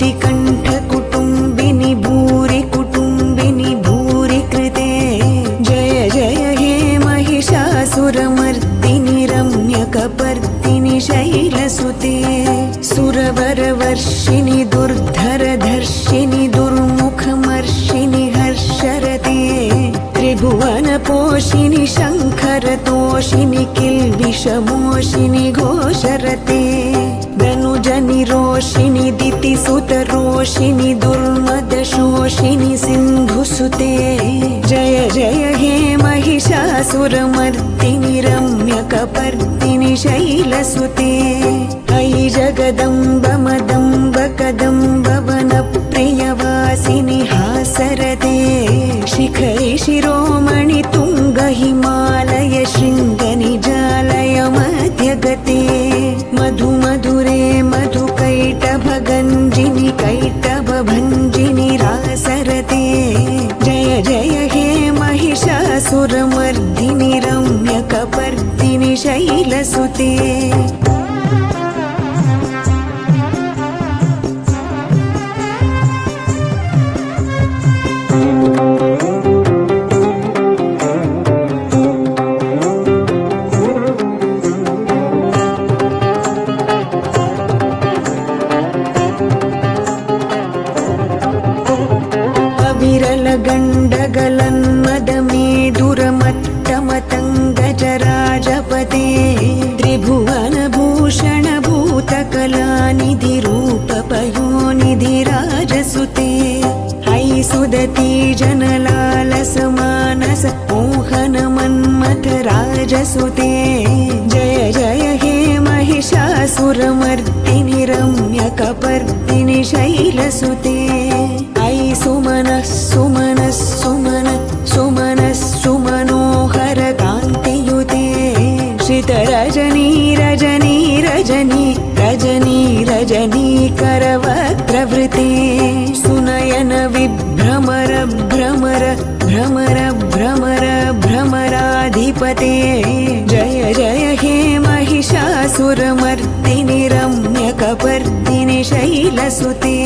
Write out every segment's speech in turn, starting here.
श्रीकण्ठकुटुम्बिनि भूरि कुटुम्बिनि भूरि कृते जय जय हे महिषासुरमर्दिनि रम्यकपर्दिनि शैलसुते सुरवरवर्षिणि दुर्धरधर्षिणि दुर्मुखमर्षिणि हर्षरते त्रिभुवनपोषिणि शङ्खरतोषिणि किल्बिषमोषिणि घोषरते धनुजनिरोषिणि दितिसुतरोषिणि दुर्मदशोषिणि सिन्धुसुते जय जय हे महिषासुरमर्दिनि रम्यकपर्दिनि शैलसुते अयि जगदम्ब मदम्ब कदम्ब वनप्रियवासिनि हासरते शिखरि शिरोमणि तुङ्ग हिमालय शृङ्गनिजालय मध्यगते मधु मधुरे मधुकैटभगञ्जिनि कैटभभञ्जिनि रासरते जय जय हे महिषासुरमर्दिनि रम्यकपर्दिनि शैलसुते गण्डगलन्मदमेदुरमट्टमतङ्गजराजपते त्रिभुवनभूषणभूतकलानिधिरूपपयोनिधिराजसुते अयि सुदती जनलालसमानस मोहनमन्मथराजसुते जय जय हे महिषासुरमर्दिनि रम्यकपर्दिनि शैलसुते अयि सुमनः सुमनः सुमनः सुमनः सुमनोहर कान्तियुते श्रितरजनी रजनी रजनी रजनी रजनी करवक्त्रवृते सुनयन विभ्रमर भ्रमर भ्रमर भ्रमर भ्रमराधिपते जय जय हे महिषासुरमर्दिनि रम्यकपर्दिनि शैलसुते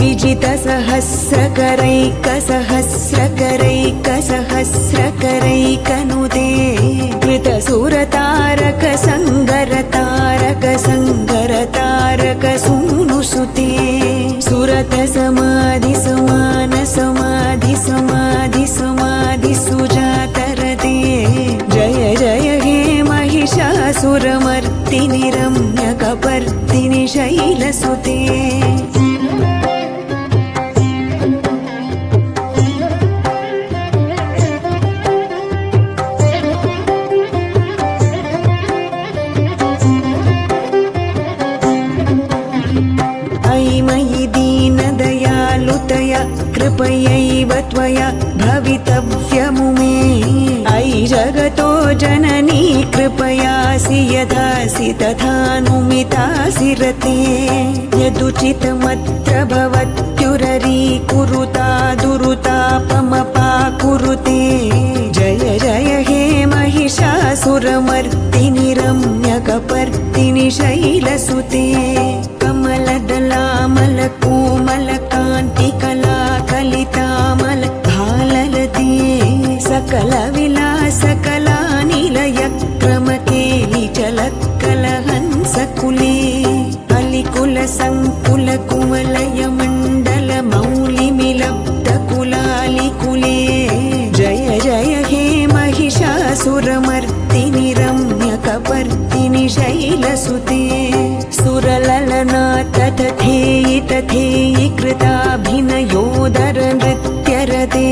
विजितसहस्रकरैकसहस्रकरैकसहस्रकरैकनुते कृतसुरतारक संगरतारक संगरतारक सूनुसुते सुरत समाधि समान समाधि समाधि समाधि सुजातरते जय जय हे महिषासुरमर्दिनि रम्यकपर्दिनि शैलसुते कृपयैव त्वया भवितव्यमुमे अयि जगतो जननी कृपयासि यथासि तथानुमितासि रते यदुचितमत्र भवत्युररीकुरुता दुरुतापमपाकुरुते जय जय हे महिषासुरमर्दिनि रम्यकपर्दिनि शैलसुते कमलदलामलकोमलकान्तिकला कलितामल भाललते सकलविलासकलानिलयक्रमकेलिचलत्कलहंसकुले अलिकुलसङ्कुलकुवलयमण्डल मौलिमिलब्धकुलालिकुले जय जय हे महिषासुरमर्दिनि रम्यकपर्दिनि शैलसुते सुरललना तथेयि तथेयि कृताभिनयोदर नृत्यरते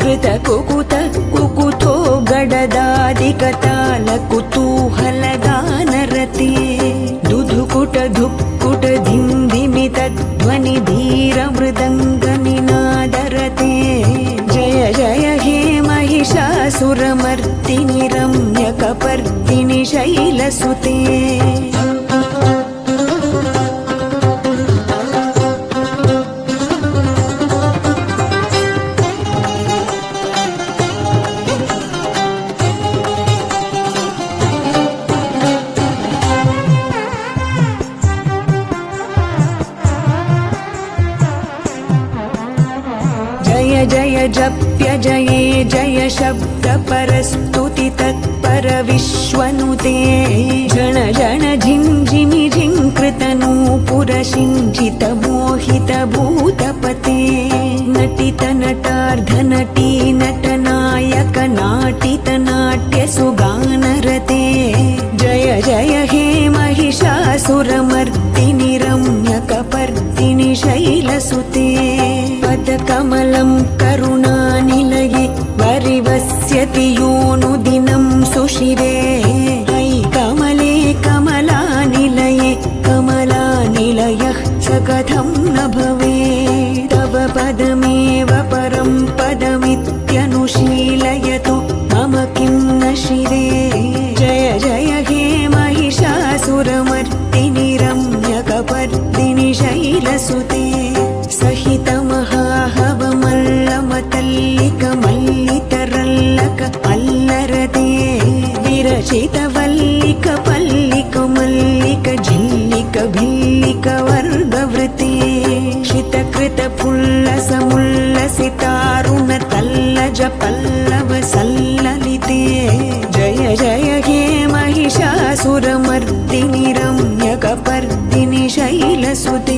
कृतकुकुत कुकुतो गडदादिकताल कुतूहलगानरते दुधुकुट धुक्कुट धिन्धिमित ध्वनि धीर मृदङ्गनिनादरते जय जय हे महिषासुरमर्दिनि रम्यकपर्दिनि शैलसुते जय जप्य जये जय शब्द परस्तुति तत्पर विश्वनुते जन जन झिञ्झिमि झिङ्कृतनूपुर शिञ्जित मोहित भूतपते नटित नटार्ध नटी नटनायक नाटित नाट्य सुगानरते जय जय हे महिषासुरमर्दिनि रम्यकपर्दिनि शैलसुते पदकमलं करुणानिलये वरिवस्यति योऽनुदिनं सुशिरे ऐ कमले कमलानिलये कमलानिलयः स कथं न भवेत् तव पदमेव परं पदमित्यनुशीलयतु मम किं न शिरे जय जय हे महिषासुरमर्दिनि रम्यकपर्दिनि शैलसुते सहित महाहवमल्लमतल्लिक मल्लितरल्लक अल्लरते विरचित वल्लिक पल्लिक मल्लिक झिल्लिक भिल्लिक वर्गवृते शितकृत पुल्लस मुल्लसितारुण तल्लज पल्लव सल्ललिते जय जय हे महिषासुरमर्दिनि रम्यकपर्दिनि शैलसुते